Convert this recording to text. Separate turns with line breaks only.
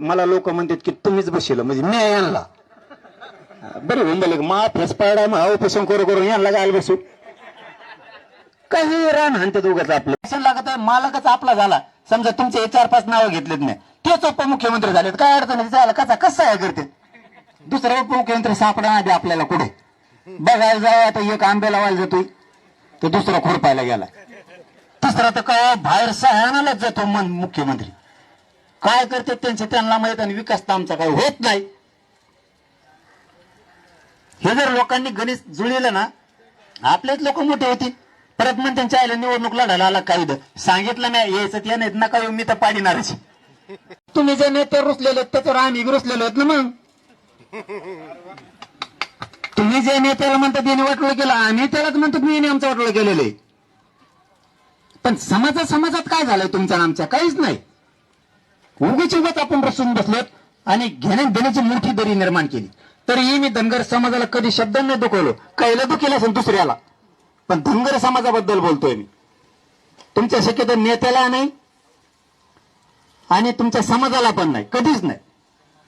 मला लोक म्हणतात की तुम्हीच बसेल म्हणजे मी यांना बरं होऊन गेलं मा फसपाडा मा उपोषण करून यांना गायला बसू काही रान हाणतात उगाच आपलं लागत आहे. मालकच आपला झाला समजा तुमचे 4-5 नावं घेतलेत नाही तेच उपमुख्यमंत्री झालेत काय अडचण आहे कसा कसं आहे करते दुसरा उपमुख्यमंत्री सापडा आधी आपल्याला कुठे बघायला जावं आता एक आंबे लावायला जातोय तर दुसरा खुरपायला गेला तिसरा तर काय बाहेर सहायनालाच जातो मुख्यमंत्री काय करते त्यांचे त्यांना माहित आणि विकास तर आमचा काय होत नाही. हे जर लोकांनी गणित जुळलं ना आपलेच लोक मोठे होतील. परत मग त्यांच्या आईला निवडणूक लढायला आला काही सांगितलं नाही यायचं ते नाही नका येऊ मी तर पाडीणारच. तुम्ही जे नेते रुसलेले त्याच्यावर आम्ही रुसलेलो आहेत ना मग तुम्ही जे नेत्याला म्हणतात त्याने वाटोळ केलं आम्ही त्यालाच म्हणतो मी आमचं वाटोळ केलेलं आहे. पण समाजात काय झालंय तुमच्या आमच्या काहीच नाही. उगीच आपण रसून बसलोत आणि घेण्यात देण्याची मोठी दरी निर्माण केली. तरीही मी धनगर समाजाला कधी शब्दांनी दुखवलो काहीला दुखेल असेल दुसऱ्याला पण धनगर समाजाबद्दल बोलतोय मी तुमच्या शक्यतो नेत्याला नाही आणि तुमच्या समाजाला पण नाही कधीच नाही.